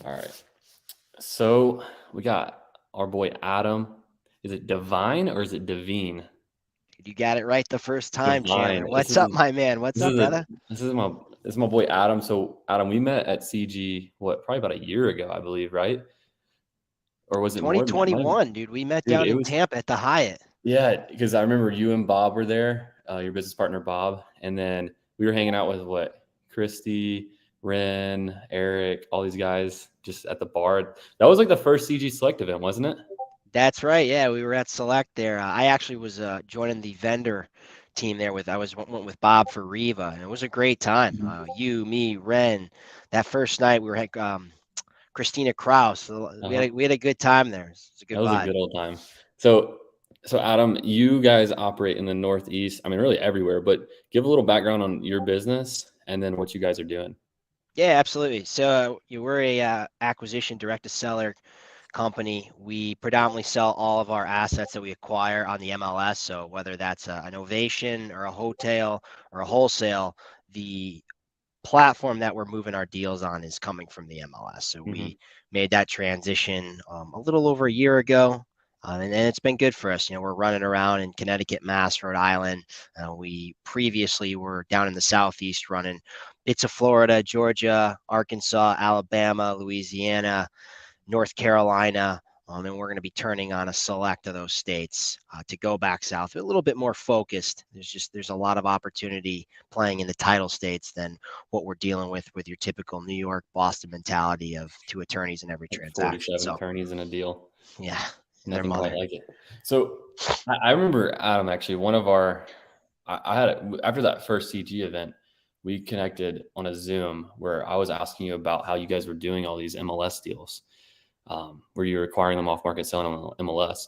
All right. So we got our boy Adam. Is it Divine or is it Devine? You got it right the first time, Divine. Chandler. What's up, my man? What's This up, is a brother? this is my boy Adam. So Adam, we met at CG probably about a year ago, I believe, right? Or was it more than that? $20.21, dude. We met Dude, down it in was Tampa at the Hyatt. yeah, because I remember you and Bob were there, your business partner Bob, and then we were hanging out with Christy, Ren, Eric, all these guys just at the bar. That was like the first CG Select event, wasn't it? That's right. Yeah, we were at Select there. I actually was joining the vendor team there went with Bob for Riva, and it was a great time. You, me, Ren. That first night we were at Christina Kraus. So we Uh-huh. we had a good time there. It's a That good was a vibe. good old time. So Adam, you guys operate in the Northeast. I mean, really everywhere, but give a little background on your business and then what you guys are doing. Yeah, absolutely. So you were a acquisition direct to seller company. We predominantly sell all of our assets that we acquire on the MLS. So whether that's an ovation or a hotel or a wholesale, the platform that we're moving our deals on is coming from the MLS. So Hmm. we made that transition a little over a year ago. And it's been good for us. You know, we're running around in Connecticut, Mass, Rhode Island. We previously were down in the Southeast running bits of Florida, Georgia, Arkansas, Alabama, Louisiana, North Carolina, and we're going to be turning on a select of those states to go back south, a little bit more focused. There's a lot of opportunity playing in the title states than what we're dealing with your typical New York, Boston mentality of two attorneys in every Like transaction. 47 So attorneys in a deal. yeah, their Nothing quite mother. like it. So I remember Adam actually one of our I had after that first CG event, we connected on a Zoom where I was asking you about how you guys were doing all these MLS deals, where you were acquiring them off market, selling them on MLS,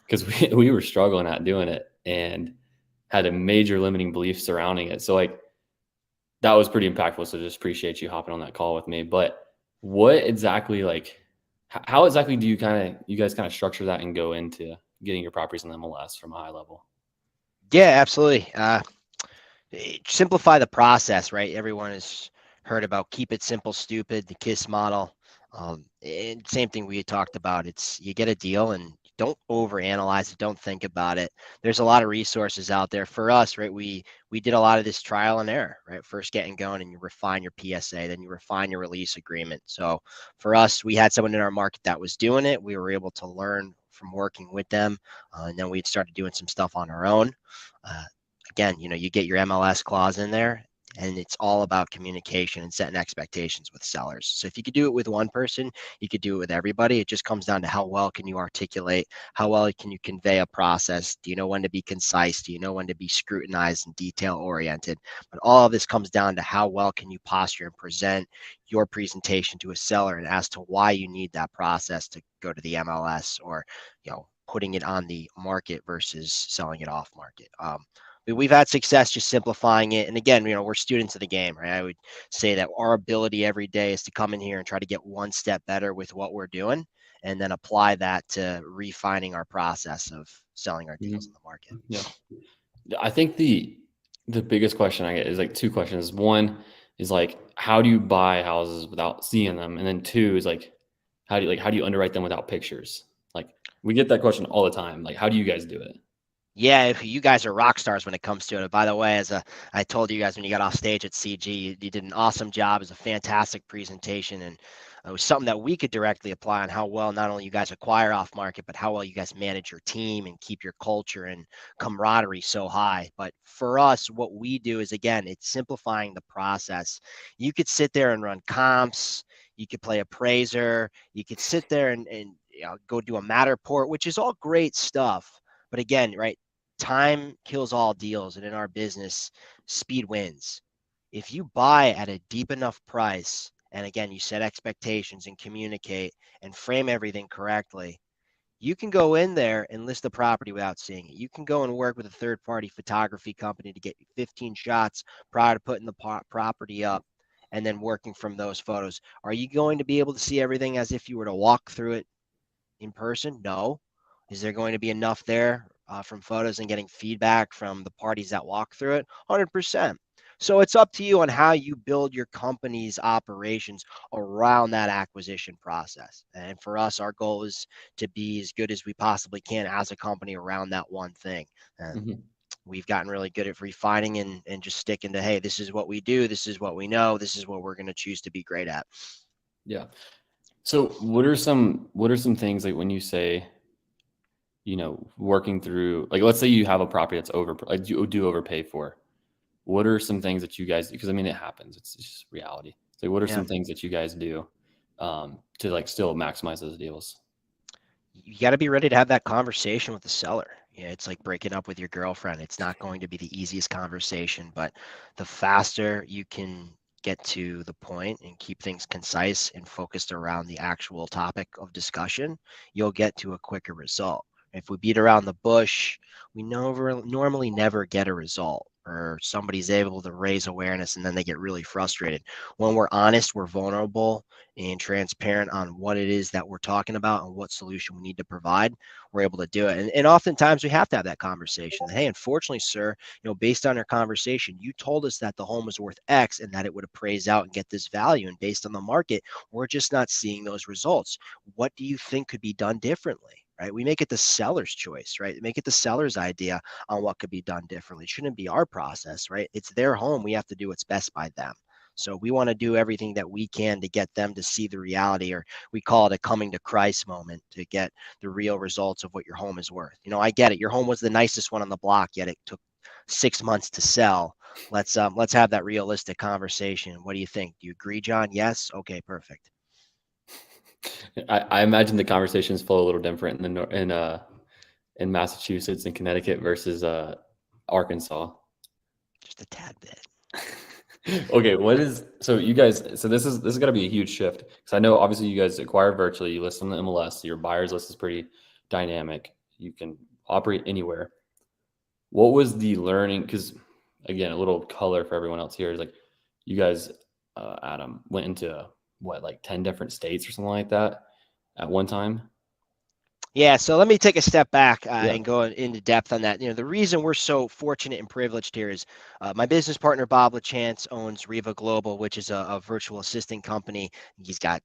because we were struggling at doing it and had a major limiting belief surrounding it. So like that was pretty impactful. So just appreciate you hopping on that call with me. But what exactly how exactly do you guys kind of structure that and go into getting your properties on the MLS from a high level? Yeah, absolutely. Simplify the process, right? Everyone has heard about keep it simple, stupid, the KISS model. And same thing we had talked about. It's you get a deal and don't overanalyze it. Don't think about it. There's a lot of resources out there for us, right? We did a lot of this trial and error, right? First getting going, and you refine your PSA, then you refine your release agreement. So for us, we had someone in our market that was doing it. We were able to learn from working with them, and then we started doing some stuff on our own. Uh, Again, you get your MLS clause in there, and it's all about communication and setting expectations with sellers. So if you could do it with one person, you could do it with everybody. It just comes down to how well can you articulate, how well can you convey a process? Do you know when to be concise? Do you know when to be scrutinized and detail oriented? But all of this comes down to how well can you posture and present your presentation to a seller and as to why you need that process to go to the MLS or, putting it on the market versus selling it off market. We've had success just simplifying it. And again, we're students of the game, right? I would say that our ability every day is to come in here and try to get one step better with what we're doing and then apply that to refining our process of selling our deals Mhm. in the market. Yeah. I think the biggest question I get is like two questions. One is like, how do you buy houses without seeing them? And then two is like, how do you underwrite them without pictures? Like we get that question all the time. Like, how do you guys do it? Yeah, if you guys are rock stars when it comes to it. By the way, I told you guys when you got off stage at CG, you did an awesome job. It was a fantastic presentation, and it was something that we could directly apply on how well not only you guys acquire off market, but how well you guys manage your team and keep your culture and camaraderie so high. But for us, what we do is again, it's simplifying the process. You could sit there and run comps. You could play appraiser. You could sit there and go do a Matterport, which is all great stuff. But again, right, time kills all deals. And in our business, speed wins. If you buy at a deep enough price, and again, you set expectations and communicate and frame everything correctly, you can go in there and list the property without seeing it. You can go and work with a third party photography company to get 15 shots prior to putting the property up and then working from those photos. Are you going to be able to see everything as if you were to walk through it in person? No. Is there going to be enough there from photos and getting feedback from the parties that walk through it? 100%. So it's up to you on how you build your company's operations around that acquisition process. And for us, our goal is to be as good as we possibly can as a company around that one thing. And Mhm. we've gotten really good at refining and just sticking to, hey, this is what we do, this is what we know, this is what we're going to choose to be great at. Yeah. So what are some things like when you say, working through, like, let's say you have a property that's like you do overpay for, what are some things that you guys, because I mean, it happens. It's just reality. So what are Yeah. some things that you guys do to like still maximize those deals? You got to be ready to have that conversation with the seller. Yeah, it's like breaking up with your girlfriend. It's not going to be the easiest conversation, but the faster you can get to the point and keep things concise and focused around the actual topic of discussion, you'll get to a quicker result. If we beat around the bush, we normally never get a result, or somebody's able to raise awareness and then they get really frustrated. When we're honest, we're vulnerable and transparent on what it is that we're talking about and what solution we need to provide, we're able to do it. And oftentimes we have to have that conversation. Hey, unfortunately, sir, based on our conversation, you told us that the home was worth X and that it would appraise out and get this value. And based on the market, we're just not seeing those results. What do you think could be done differently? Right? We make it the seller's choice, right? Make it the seller's idea on what could be done differently. It shouldn't be our process, right? It's their home. We have to do what's best by them. So we want to do everything that we can to get them to see the reality, or we call it a coming to Christ moment, to get the real results of what your home is worth. I get it. Your home was the nicest one on the block, yet it took 6 months to sell. Let's have that realistic conversation. What do you think? Do you agree, John? Yes. Okay, perfect. I imagine the conversations flow a little different in Massachusetts and Connecticut versus Arkansas. Just a tad bit. Okay, so you guys, so this is got to be a huge shift, because I know obviously you guys acquire virtually, you list on the MLS, your buyers list is pretty dynamic, you can operate anywhere. What was the learning? Because again, a little color for everyone else here is like, you guys, Adam, went into what, like 10 different states or something like that at one time? Yeah, so let me take a step back Yeah. and go into depth on that. The reason we're so fortunate and privileged here is my business partner, Bob LaChance, owns Riva Global, which is a virtual assistant company.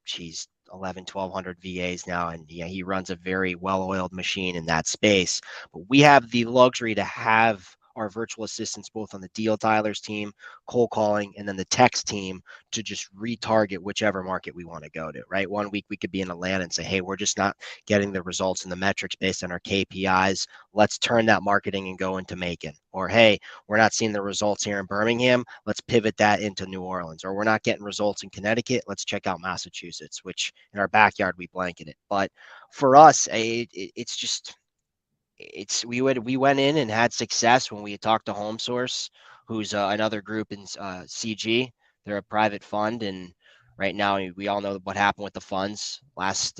She's 11, 1,200 VAs now, and yeah, he runs a very well-oiled machine in that space. But we have the luxury to have our virtual assistants both on the deal dialers team, cold calling, and then the text team to just retarget whichever market we want to go to, right? One week we could be in Atlanta and say, hey, we're just not getting the results and the metrics based on our KPIs. Let's turn that marketing and go into Macon. Or, hey, we're not seeing the results here in Birmingham. Let's pivot that into New Orleans. Or we're not getting results in Connecticut. Let's check out Massachusetts, which in our backyard we blanket it. But for us, it's just we went in and had success when we talked to Home Source, who's another group in CG. They're a private fund, and right now we all know what happened with the funds last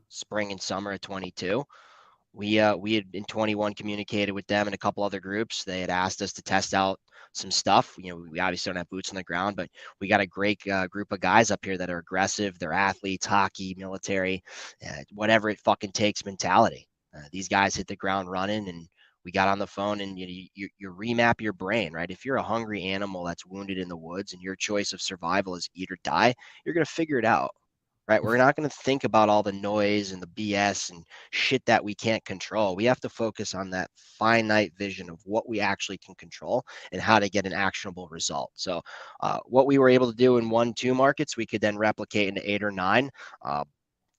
spring and summer of 22. We had in 21 communicated with them and a couple other groups. They had asked us to test out some stuff. We obviously don't have boots on the ground, but we got a great group of guys up here that are aggressive. They're athletes, hockey, military, whatever it fucking takes mentality. These guys hit the ground running, and we got on the phone, and you remap your brain, right? If you're a hungry animal that's wounded in the woods and your choice of survival is eat or die, you're going to figure it out. Right. We're not going to think about all the noise and the BS and shit that we can't control. We have to focus on that finite vision of what we actually can control and how to get an actionable result. So, what we were able to do in 1, 2 markets, we could then replicate into 8 or 9. Uh,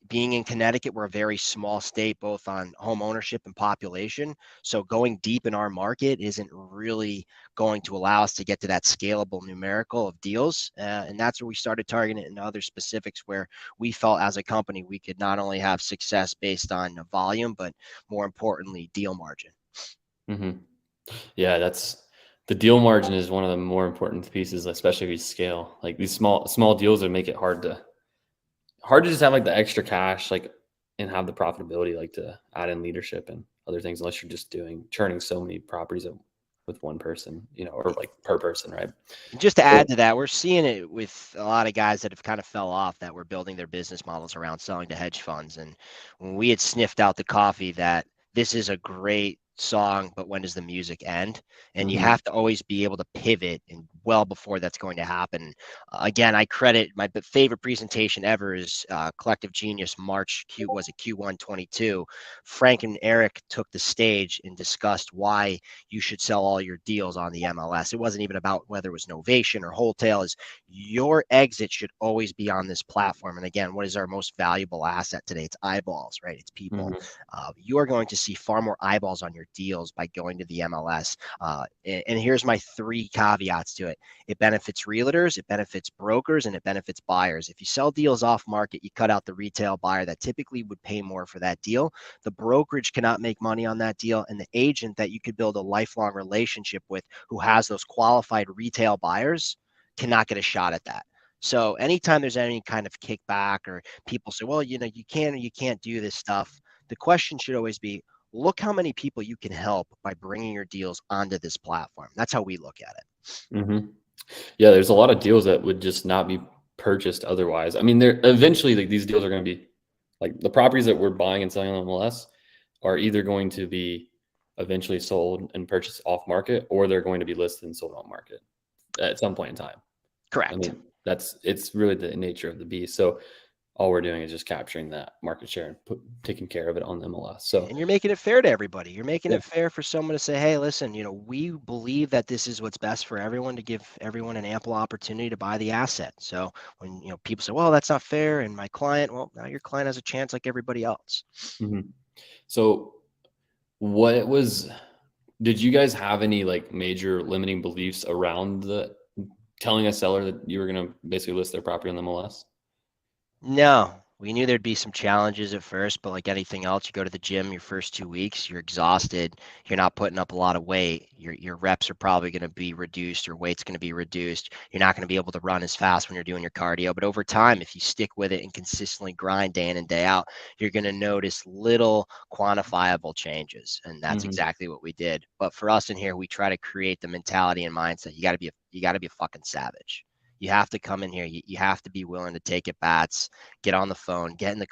Being in Connecticut, we're a very small state, both on home ownership and population. So going deep in our market isn't really going to allow us to get to that scalable numerical of deals. And that's where we started targeting it in other specifics where we felt as a company we could not only have success based on volume, but more importantly, deal margin. Hmm. Yeah, that's the deal margin is one of the more important pieces, especially if you scale. Like these small deals that make it hard to just have like the extra cash, like, and have the profitability, like to add in leadership and other things, unless you're just churning so many properties with one person, or like per person, right? And just to So, add to that, we're seeing it with a lot of guys that have kind of fell off that were building their business models around selling to hedge funds. And when we had sniffed out the coffee that this is a great song, but when does the music end? And you mhm. have to always be able to pivot and well before that's going to happen. Again, I credit my favorite presentation ever is Collective Genius March Q1 22. Frank and Eric took the stage and discussed why you should sell all your deals on the MLS. It wasn't even about whether it was novation or wholesale. Is your exit should always be on this platform. And again, what is our most valuable asset today? It's eyeballs, right? It's people. Mm-hmm. You are going to see far more eyeballs on your deals by going to the MLS. And here's my 3 caveats to it. It benefits realtors, it benefits brokers, and it benefits buyers. If you sell deals off market, you cut out the retail buyer that typically would pay more for that deal. The brokerage cannot make money on that deal, and the agent that you could build a lifelong relationship with who has those qualified retail buyers cannot get a shot at that. So anytime there's any kind of kickback or people say, well, you can or you can't do this stuff, the question should always be, look how many people you can help by bringing your deals onto this platform. That's how we look at it. Mm-hmm. Yeah, there's a lot of deals that would just not be purchased otherwise. I mean, they're eventually like these deals are going to be like the properties that we're buying and selling on MLS are either going to be eventually sold and purchased off market, or they're going to be listed and sold on market at some point in time. I Correct. mean, it's really the nature of the beast. So all we're doing is just capturing that market share and taking care of it on the MLS. So And you're making it fair to everybody. You're making yeah. it fair for someone to say, hey, listen, we believe that this is what's best for everyone, to give everyone an ample opportunity to buy the asset. So when people say, well, that's not fair, and my client, well, now your client has a chance like everybody else. Mm-hmm. So did you guys have any like major limiting beliefs around telling a seller that you were going to basically list their property on the MLS? No, we knew there'd be some challenges at first, but like anything else, you go to the gym your first 2 weeks, you're exhausted, you're not putting up a lot of weight, your reps are probably going to be reduced, your weight's going to be reduced, you're not going to be able to run as fast when you're doing your cardio. But over time, if you stick with it and consistently grind day in and day out, you're going to notice little quantifiable changes. And that's Mm-hmm. exactly what we did. But for us in here, we try to create the mentality and mindset. You got to be a fucking savage. You have to come in here. You have to be willing to take at bats, get on the phone, get in the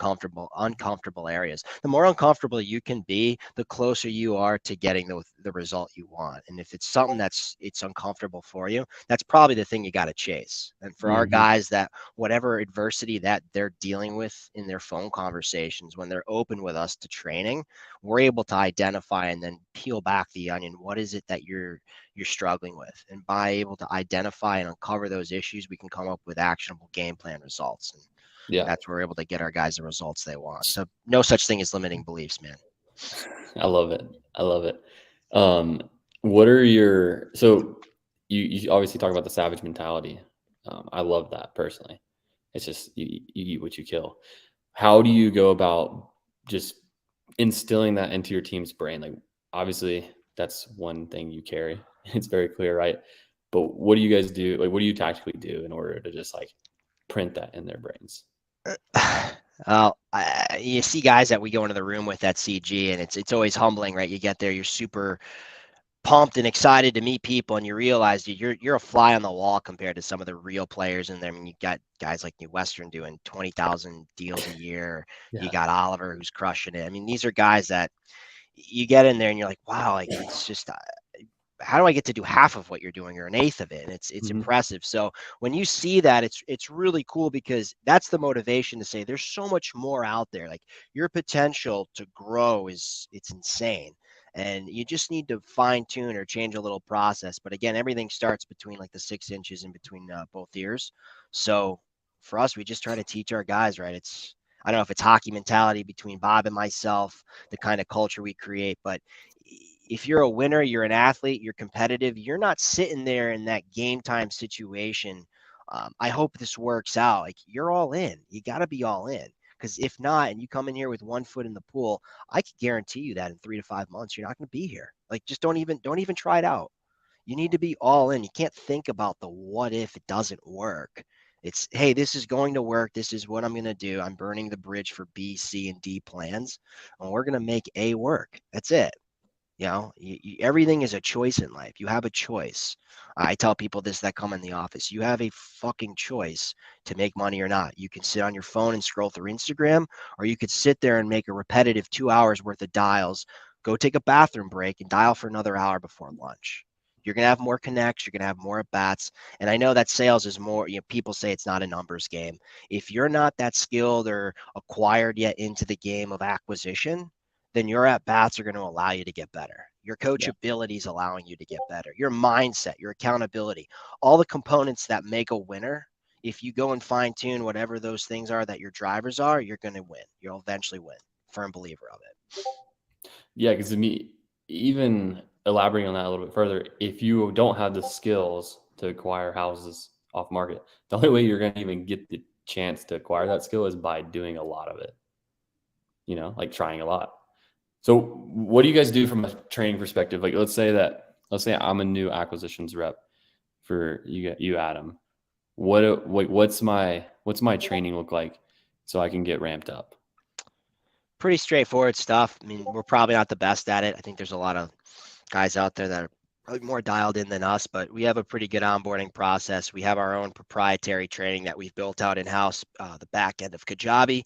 uncomfortable areas. The more uncomfortable you can be, the closer you are to getting the result you want. And if it's something it's uncomfortable for you, that's probably the thing you got to chase. And for our Mm-hmm. guys, that whatever adversity that they're dealing with in their phone conversations, when they're open with us to training, we're able to identify and then peel back the onion. What is it that you're struggling with? And by able to identify and uncover those issues, we can come up with actionable game plan results. And Yeah. that's where we're able to get our guys the results they want. So no such thing as limiting beliefs, man. I love it. I love it. What are so you obviously talk about the savage mentality. I love that personally. It's just, you eat what you kill. How do you go about just instilling that into your team's brain? Like, obviously that's one thing you carry. It's very clear, right? But what do you guys do? Like, what do you tactically do in order to just like print that in their brains? You see guys that we go into the room with at CG, and it's always humbling, right? You get there, you're super pumped and excited to meet people, and you realize you're a fly on the wall compared to some of the real players in there. I mean, you got guys like New Western doing 20,000 deals a year. You Yeah. got Oliver who's crushing it. I mean, these are guys that you get in there and you're like, wow, like it's just how do I get to do half of what you're doing or an eighth of it? And it's Mm-hmm. impressive. So when you see that, it's really cool, because that's the motivation to say there's so much more out there. Like, your potential to grow it's insane. And you just need to fine tune or change a little process. But again, everything starts between like the 6 inches in between both ears. So for us, we just try to teach our guys, right? I don't know if it's hockey mentality between Bob and myself, the kind of culture we create, but if you're a winner, you're an athlete, you're competitive, you're not sitting there in that game time situation. I hope this works out. Like, you're all in. You got to be all in. Because if not, and you come in here with one foot in the pool, I can guarantee you that in 3 to 5 months, you're not going to be here. Like, just don't even try it out. You need to be all in. You can't think about the what if it doesn't work. It's, hey, this is going to work. This is what I'm going to do. I'm burning the bridge for B, C, and D plans, and we're going to make A work. That's it. Everything is a choice in life. You have a choice. I tell people this that come in the office. You have a fucking choice to make money or not. You can sit on your phone and scroll through Instagram, or you could sit there and make a repetitive 2 hours worth of dials, go take a bathroom break, and dial for another hour before lunch. You're going to have more connects. You're going to have more at bats. And I know that sales is more, people say it's not a numbers game. If you're not that skilled or acquired yet into the game of acquisition, then your at bats are going to allow you to get better. Your Yeah. coachability is allowing you to get better. Your mindset, your accountability, all the components that make a winner. If you go and fine tune whatever those things are that your drivers are, you're going to win. You'll eventually win. Firm believer of it. Yeah, because to me, even elaborating on that a little bit further, if you don't have the skills to acquire houses off market, the only way you're going to even get the chance to acquire that skill is by doing a lot of it, like trying a lot. So what do you guys do from a training perspective? Like, let's say I'm a new acquisitions rep for you, Adam. What's my training look like so I can get ramped up? Pretty straightforward stuff. I mean, we're probably not the best at it. I think there's a lot of guys out there that are probably more dialed in than us, but we have a pretty good onboarding process. We have our own proprietary training that we've built out in-house, the back end of Kajabi,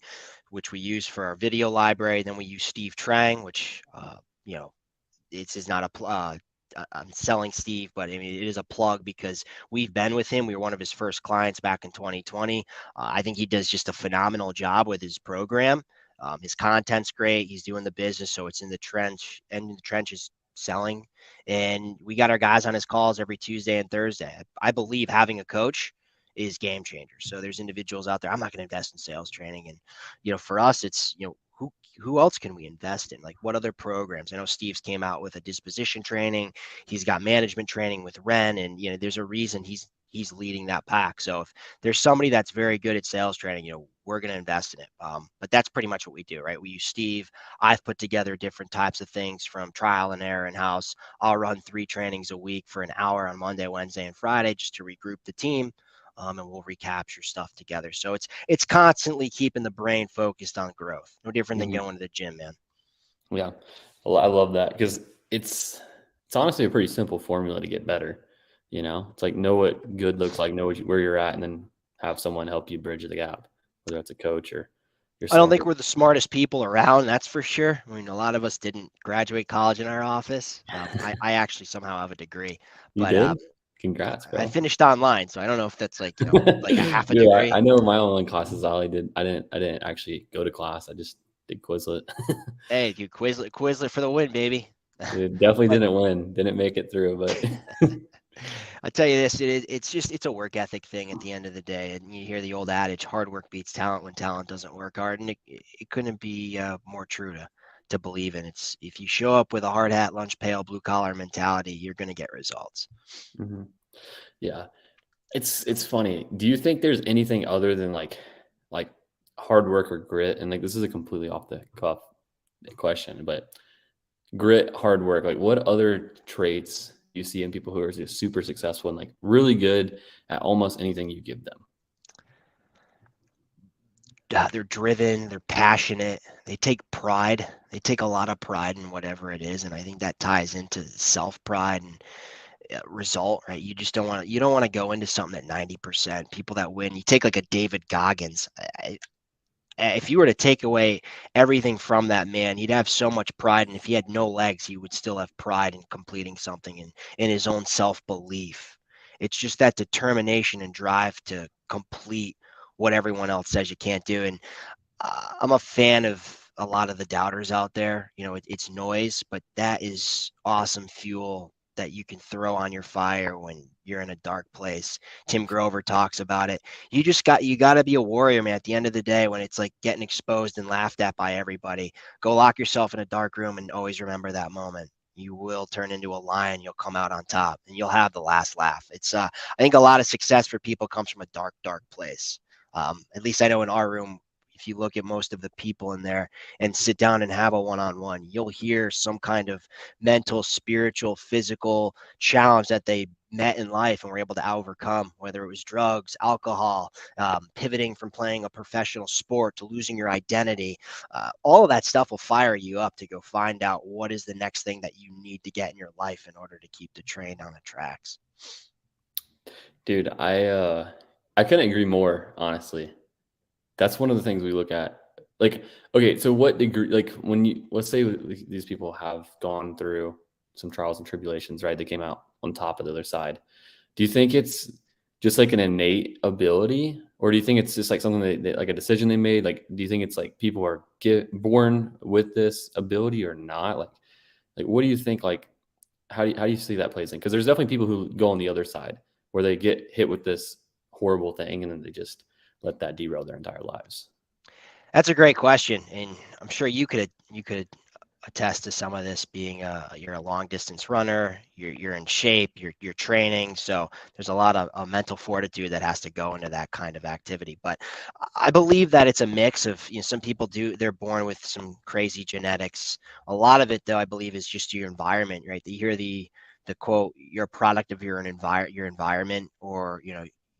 which we use for our video library. Then we use Steve Trang, which, it's not a I'm selling Steve, but I mean, it is a plug because we've been with him. We were one of his first clients back in 2020. I think he does just a phenomenal job with his program. His content's great. He's doing the business, so it's in the trenches selling. And we got our guys on his calls every Tuesday and Thursday. I believe having a coach is game changer. So there's individuals out there. I'm not going to invest in sales training, and for us, it's who else can we invest in? Like what other programs? I know Steve's came out with a disposition training. He's got management training with Ren, and there's a reason he's leading that pack. So if there's somebody that's very good at sales training, we're going to invest in it. But that's pretty much what we do, right? We use Steve. I've put together different types of things from trial and error in house. I'll run 3 trainings a week for an hour on Monday, Wednesday, and Friday just to regroup the team. And we'll recapture stuff together. So it's constantly keeping the brain focused on growth. No different than going to the gym, man. Yeah, well, I love that because it's honestly a pretty simple formula to get better. It's like know what good looks like, know where you're at, and then have someone help you bridge the gap, whether that's a coach or I don't yourself. think we're the smartest people around, that's for sure. I mean, a lot of us didn't graduate college in our office. I actually somehow have a degree, You but did? Congrats, I bro. finished online, so I don't know if that's like like a half a Dude, degree. I know my online classes. I didn't actually go to class. I just did Quizlet. Hey, dude, Quizlet for the win, baby. Dude, definitely But didn't win. Didn't make it through, but I tell you this, it's a work ethic thing at the end of the day. And you hear the old adage, hard work beats talent when talent doesn't work hard. And it couldn't be more true to believe in. It's if you show up with a hard hat, lunch pail, blue collar mentality, you're going to get results. Mhm. Yeah. It's funny. Do you think there's anything other than like hard work or grit? And like this is a completely off the cuff question, but grit, hard work, like what other traits you see in people who are just super successful and like really good at almost anything you give them? They're driven, they're passionate, they take pride. They take a lot of pride in whatever it is. And I think that ties into self pride and result, right? You don't want to go into something at 90%. People that win, you take like a David Goggins. If you were to take away everything from that man, he'd have so much pride. And if he had no legs, he would still have pride in completing something and in his own self belief. It's just that determination and drive to complete what everyone else says you can't do. And I'm a fan of a lot of the doubters out there. It's noise, but that is awesome fuel that you can throw on your fire when you're in a dark place. Tim Grover talks about it. You got to be a warrior, man. At the end of the day, when it's like getting exposed and laughed at by everybody, go lock yourself in a dark room and always remember that moment. You will turn into a lion. You'll come out on top, and you'll have the last laugh. I think a lot of success for people comes from a dark, dark place. At least I know in our room, if you look at most of the people in there and sit down and have a one-on-one, you'll hear some kind of mental, spiritual, physical challenge that they met in life and were able to overcome, whether it was drugs, alcohol, pivoting from playing a professional sport to losing your identity. All of that stuff will fire you up to go find out what is the next thing that you need to get in your life in order to keep the train on the tracks. Dude, I couldn't agree more, honestly. That's one of the things we look at. Like, okay, so what degree, like let's say these people have gone through some trials and tribulations, right? They came out on top of the other side. Do you think it's just like an innate ability, or do you think it's just like something like a decision they made? Like, do you think it's like people are born with this ability or not? Like what do you think? Like, how do you see that plays in? Because there's definitely people who go on the other side where they get hit with this horrible thing and then they just let that derail their entire lives. That's a great question, and I'm sure you could attest to some of this being you're a long distance runner, you're in shape, you're training, so there's a lot of mental fortitude that has to go into that kind of activity. But I believe that it's a mix of, some people they're born with some crazy genetics. A lot of it though, I believe, is just your environment, right? You hear the quote, you're a product of your environment, or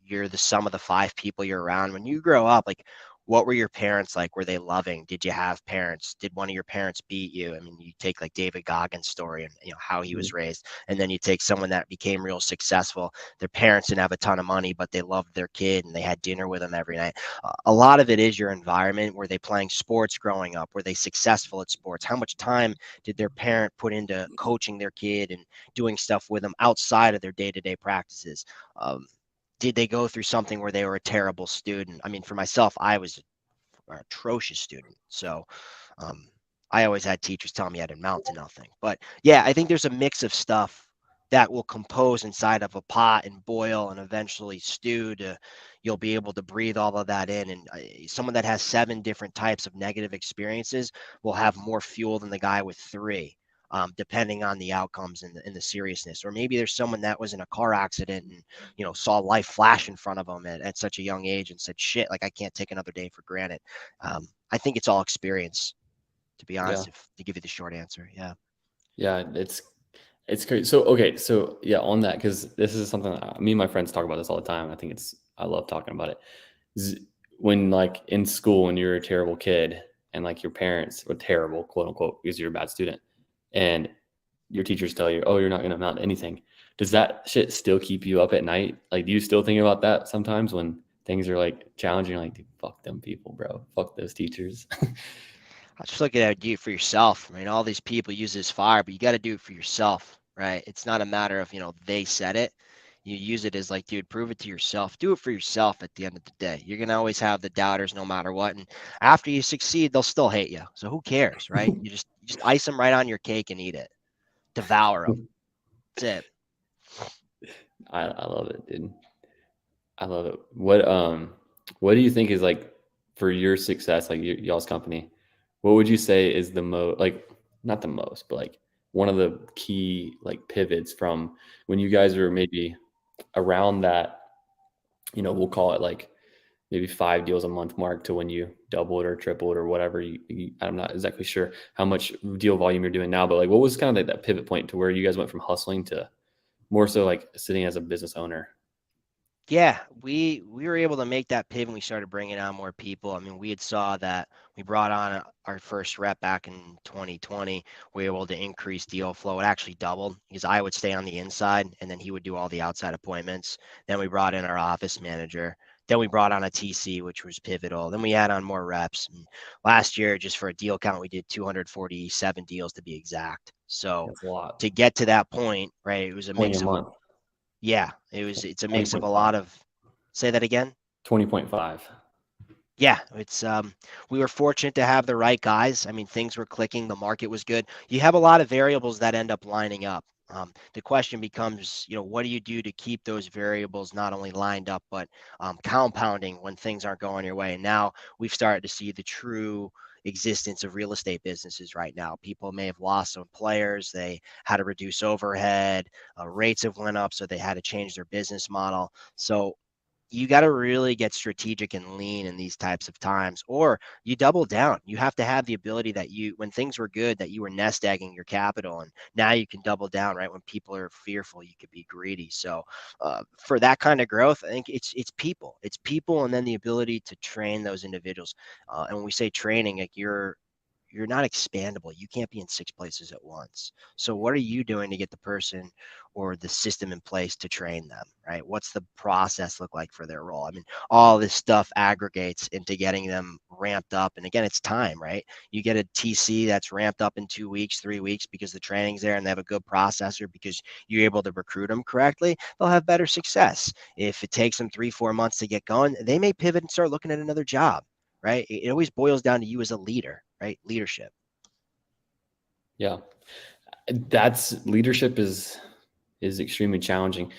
you're the sum of the five people you're around. When you grow up, like, what were your parents like? Were they loving? Did you have parents? Did one of your parents beat you? I mean, you take like David Goggins' story and how he was raised, and then you take someone that became real successful. Their parents didn't have a ton of money, but they loved their kid and they had dinner with them every night. A lot of it is your environment. Were they playing sports growing up? Were they successful at sports? How much time did their parent put into coaching their kid and doing stuff with them outside of their day-to-day practices? Did they go through something where they were a terrible student? I mean, for myself, I was an atrocious student. So um, I always had teachers telling me I didn't amount to nothing. But yeah, I think there's a mix of stuff that will compose inside of a pot and boil and eventually stew to you'll be able to breathe all of that in. And someone that has 7 different types of negative experiences will have more fuel than the guy with 3. Depending on the outcomes and the seriousness, or maybe there's someone that was in a car accident and saw life flash in front of them at such a young age and said, "Shit, like I can't take another day for granted." I think it's all experience, to be Yeah. honest. If to give you the short answer, yeah. Yeah. It's crazy. So, okay. So yeah, on that, cause this is something me and my friends talk about this all the time. I love talking about it. When like in school, when you're a terrible kid and like your parents were terrible, quote unquote, because you're a bad student, and your teachers tell you, oh, you're not going to amount to anything. Does that shit still keep you up at night? Like, do you still think about that sometimes when things are like challenging? Like, dude, fuck them people, bro. Fuck those teachers. I just look at it, do it for yourself. I mean, all these people use this fire, but you got to do it for yourself, right? It's not a matter of, they said it. You use it as like, dude, prove it to yourself. Do it for yourself at the end of the day. You're going to always have the doubters no matter what. And after you succeed, they'll still hate you. So who cares, right? You just ice them right on your cake and eat it. Devour them. That's it. I love it, dude. I love it. What do you think is like for your success, like y'all's company? What would you say is the most, like, not the most, but like one of the key like pivots from when you guys were maybe around that, we'll call it like maybe 5 deals a month mark to when you doubled or tripled or whatever I'm not exactly sure how much deal volume you're doing now, but like what was kind of like that pivot point to where you guys went from hustling to more so like sitting as a business owner? Yeah, we were able to make that pivot. And we started bringing on more people. I mean, we had saw that we brought on our first rep back in 2020. We were able to increase deal flow. It actually doubled because I would stay on the inside and then he would do all the outside appointments. Then we brought in our office manager. Then we brought on a TC, which was pivotal. Then we had on more reps. And last year, just for a deal count, we did 247 deals to be exact. So That's a lot. to get to that point, right, it was a 20 a mix of month. yeah, it's a mix of a 20.5. lot of, say that again? 20.5. Yeah, we were fortunate to have the right guys. I mean, things were clicking, the market was good. You have a lot of variables that end up lining up. The question becomes, what do you do to keep those variables not only lined up, but compounding when things aren't going your way? And now we've started to see the true existence of real estate businesses right now. People may have lost some players. They had to reduce overhead. Rates have went up, so they had to change their business model. So you got to really get strategic and lean in these types of times, or you double down. You have to have the ability that when things were good, that you were nest egging your capital, and now you can double down, right? When people are fearful, you could be greedy. So for that kind of growth, I think it's people and then the ability to train those individuals. And when we say training, like you're you're not expandable. You can't be in 6 places at once. So what are you doing to get the person or the system in place to train them, right? What's the process look like for their role? I mean, all this stuff aggregates into getting them ramped up. And again, it's time, right? You get a TC that's ramped up in 2 weeks, 3 weeks because the training's there and they have a good processor because you're able to recruit them correctly, they'll have better success. If it takes them 3-4 months to get going, they may pivot and start looking at another job, right? It always boils down to you as a leader, right? Leadership. Yeah. Leadership is extremely challenging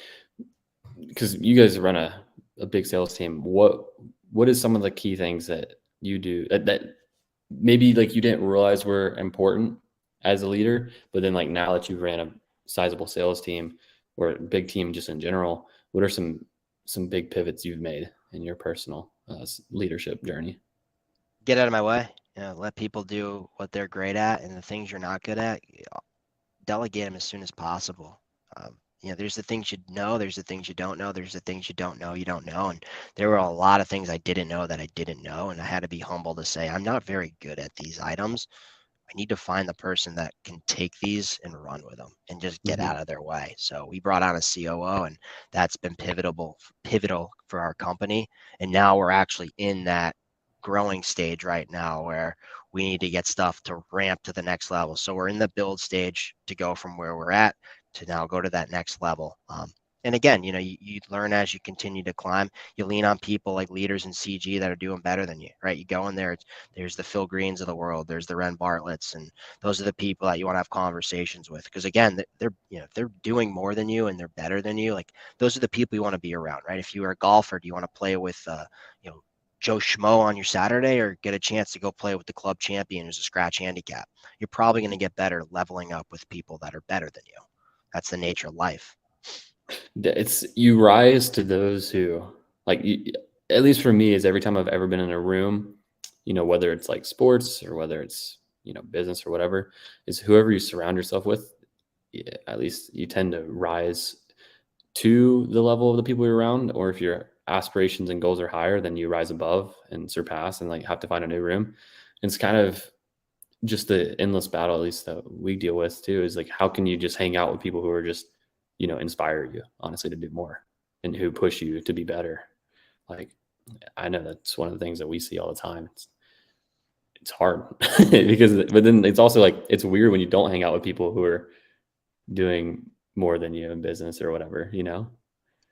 because you guys run a big sales team. What is some of the key things that you do that maybe like you didn't realize were important as a leader, but then like now that you ran a sizable sales team or a big team just in general, what are some big pivots you've made in your personal leadership journey? Get out of my way. Let people do what they're great at, and the things you're not good at, delegate them as soon as possible. There's the things you know, there's the things you don't know, there's the things you don't know, and there were a lot of things I didn't know that I didn't know, and I had to be humble to say I'm not very good at these items. I need to find the person that can take these and run with them and just get Mm-hmm. out of their way. So we brought on a COO, and that's been pivotal for our company. And now we're actually in that growing stage right now where we need to get stuff to ramp to the next level. So we're in the build stage to go from where we're at to now go to that next level. And again, you learn as you continue to climb. You lean on people like leaders in CG that are doing better than you, right? You go in there, there's the Phil Greens of the world, there's the Ren Bartletts, and those are the people that you want to have conversations with. Because again, they're doing more than you and they're better than you. Like those are the people you want to be around, right? If you are a golfer, do you want to play with, Joe Schmo on your Saturday, or get a chance to go play with the club champion who's a scratch handicap? You're probably going to get better leveling up with people that are better than you. That's the nature of life. It's you rise to those who like you, at least for me is every time I've ever been in a room, whether it's like sports or whether it's, business or whatever, is whoever you surround yourself with, at least you tend to rise to the level of the people you're around. Or if your aspirations and goals are higher, then you rise above and surpass and like have to find a new room. And it's kind of just the endless battle, at least that we deal with too, is like, how can you just hang out with people who are just, inspire you honestly to do more and who push you to be better? Like, I know that's one of the things that we see all the time. It's hard but then it's also like, it's weird when you don't hang out with people who are doing more than you in business or whatever,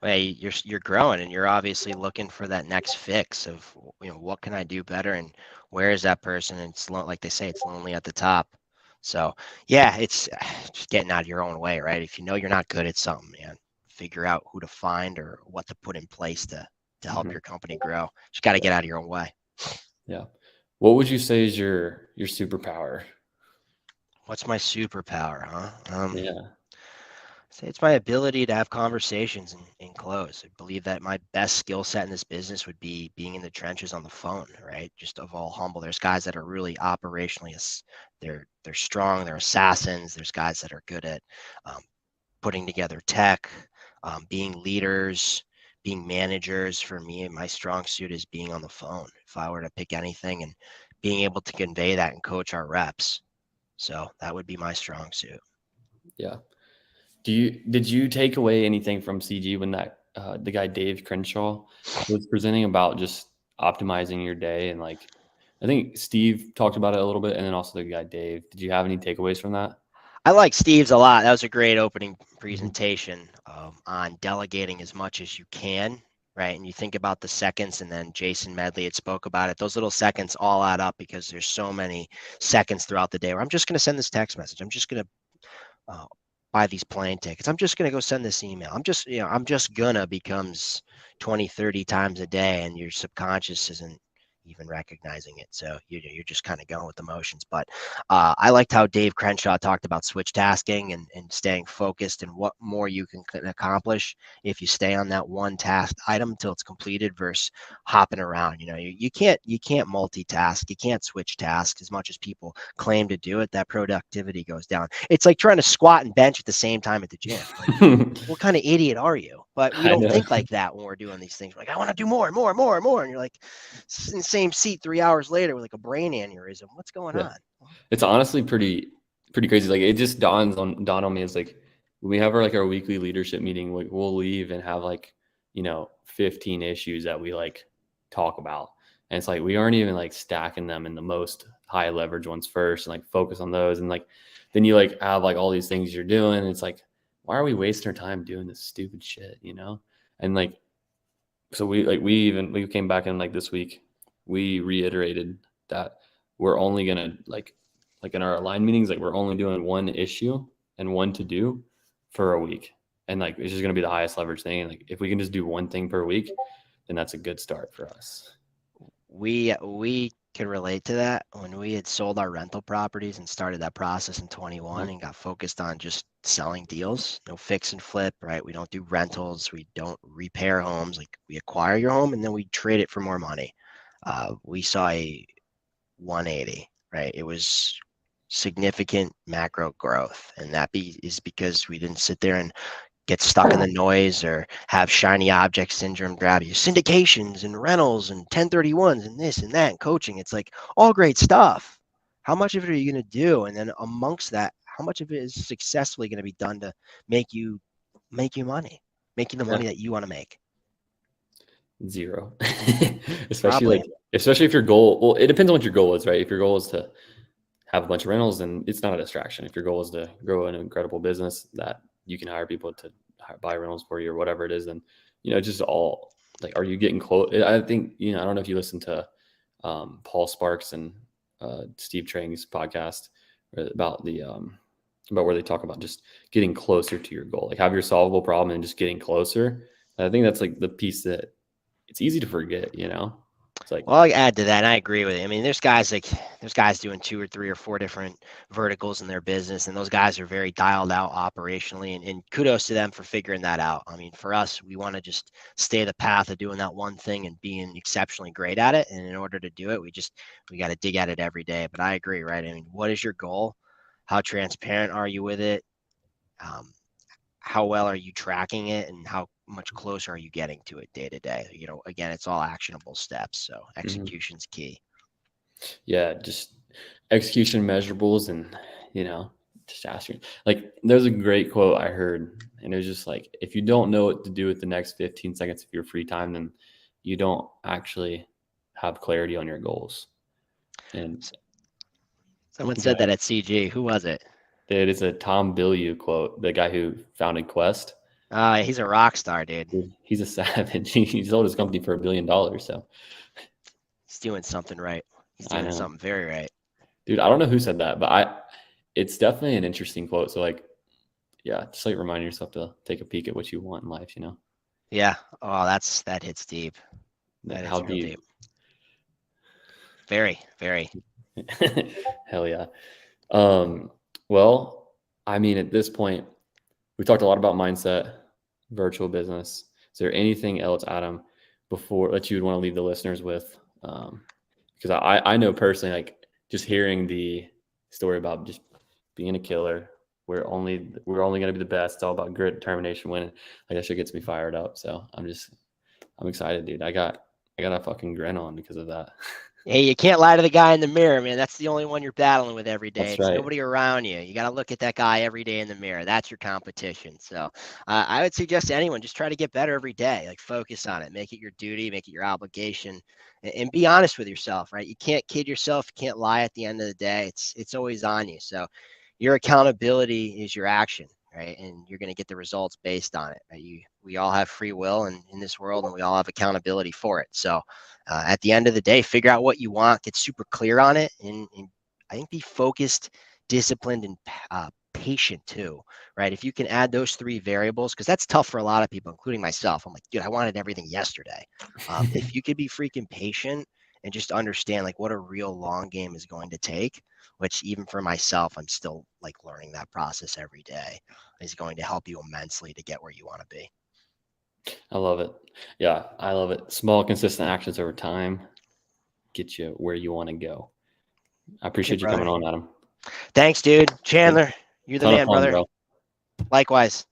Hey, you're growing and you're obviously looking for that next fix of, what can I do better and where is that person? And it's like they say, it's lonely at the top. So yeah, it's just getting out of your own way, right? If you know you're not good at something, man, figure out who to find or what to put in place to help Mhm. your company grow. Just got to get out of your own way. Yeah. What would you say is your superpower? What's my superpower, huh? Yeah. Say it's my ability to have conversations and close. I believe that my best skill set in this business would be being in the trenches on the phone, right? Just of all humble. There's guys that are really operationally, they're strong, they're assassins. There's guys that are good at um, putting together tech, being leaders, being managers. For me, my strong suit is being on the phone. If I were to pick anything, and being able to convey that and coach our reps. So that would be my strong suit. Yeah. Did you take away anything from CG when that the guy Dave Crenshaw was presenting about just optimizing your day? And like, I think Steve talked about it a little bit, and then also the guy Dave. Did you have any takeaways from that? I like Steve's a lot. That was a great opening Mhm. presentation on delegating as much as you can, right? And you think about the seconds, and then Jason Medley had spoke about it. Those little seconds all add up because there's so many seconds throughout the day where I'm just going to send this text message. I'm just going to buy these plane tickets. I'm just going to go send this email. I'm just gonna becomes 20, 30 times a day, and your subconscious isn't even recognizing it. So you're just kind of going with the motions. But I liked how Dave Crenshaw talked about switch tasking and staying focused and what more you can accomplish if you stay on that one task item until it's completed versus hopping around. You can't multitask. You can't switch tasks as much as people claim to do it. That productivity goes down. It's like trying to squat and bench at the same time at the gym. Like, what kind of idiot are you? But we I don't know. think like that when we're doing these things. We're like, I want to do more and more and more and more. And you're like in the same seat 3 hours later with like a brain aneurysm. What's going Yeah. on? It's honestly pretty crazy. Like it just dawned on me as like when we have our weekly leadership meeting, like we'll leave and have like, 15 issues that we like talk about. And it's like we aren't even like stacking them in the most high leverage ones first and like focus on those. And like then you like have like all these things you're doing. And it's like, why are we wasting our time doing this stupid shit, And like so we came back in like this week, we reiterated that we're only gonna like in our line meetings, like we're only doing one issue and one to do for a week. And like it's just gonna be the highest leverage thing. And like if we can just do one thing per week, then that's a good start for us. We could relate to that when we had sold our rental properties and started that process in 21 Uh-huh. and got focused on just selling deals, no fix and flip, right? We don't do rentals, we don't repair homes. Like we acquire your home and then we trade it for more money. We saw a 180, right? It was significant macro growth, and is because we didn't sit there and get stuck in the noise or have shiny object syndrome grab you. Syndications and rentals and 1031s and this and that and coaching. It's like all great stuff. How much of it are you going to do? And then amongst that, how much of it is successfully going to be done to make you money, making the Yeah. money that you want to make? Zero. Probably. Especially if your goal, well, it depends on what your goal is, right? If your goal is to have a bunch of rentals, then it's not a distraction. If your goal is to grow an incredible business that you can hire people to buy rentals for you or whatever it is, then just all like, are you getting close? I think I don't know if you listen to Paul Sparks and Steve Trang's podcast about the about where they talk about just getting closer to your goal, like have your solvable problem and just getting closer. And I think that's like the piece that it's easy to forget. It's like, Well, I add to that, and I agree with it. I mean, there's guys doing 2 or 3 or 4 different verticals in their business, and those guys are very dialed out operationally, and kudos to them for figuring that out. I mean, for us, we want to just stay the path of doing that one thing and being exceptionally great at it. And in order to do it, we got to dig at it every day. But I agree, right? I mean, what is your goal? How transparent are you with it? Um, how well are you tracking it, and how much closer are you getting to it day to day? Again, it's all actionable steps, so mhm. execution's key. Yeah, just execution measurables and, just asking. Like, there's a great quote I heard, and it was just like, if you don't know what to do with the next 15 seconds of your free time, then you don't actually have clarity on your goals. And Someone go said that ahead. at CG. Who was it? It is a Tom Bilyu quote, the guy who founded Quest. He's a rock star, dude. He's a savage. He sold his company for $1 billion. So He's doing something right. He's I doing know, something very right. dude. I don't know who said that, but it's definitely an interesting quote. So like, yeah, just like reminding yourself to take a peek at what you want in life. Yeah. Oh, that hits deep. That How hits real deep? deep. Very, very. Hell yeah. Well, I mean, at this point, we talked a lot about mindset, virtual business. Is there anything else, Adam, before that you would want to leave the listeners with? Because I know personally, like just hearing the story about just being a killer, we're only going to be the best. It's all about grit, determination, winning. Like that shit gets me fired up. So I'm excited, dude. I got a fucking grin on because of that. Hey, you can't lie to the guy in the mirror, man. That's the only one you're battling with every day. That's It's right. nobody around you. You got to look at that guy every day in the mirror. That's your competition. So I would suggest to anyone, just try to get better every day. Like focus on it. Make it your duty. Make it your obligation. And be honest with yourself, right? You can't kid yourself. You can't lie at the end of the day. It's always on you. So your accountability is your action, right? And you're going to get the results based on it. Right? We all have free will in this world, and we all have accountability for it. So at the end of the day, figure out what you want, get super clear on it, and I think be focused, disciplined, and patient too, right? If you can add those 3 variables, because that's tough for a lot of people, including myself. I'm like, dude, I wanted everything yesterday. If you could be freaking patient and just understand like what a real long game is going to take, which even for myself, I'm still like learning that process every day, is going to help you immensely to get where you want to be. I love it. Yeah, I love it. Small, consistent actions over time get you where you want to go. I That's it, appreciate you brother. coming on, Adam. Thanks, dude. It was Chandler, you're a the ton of man, fun, brother. bro. Likewise.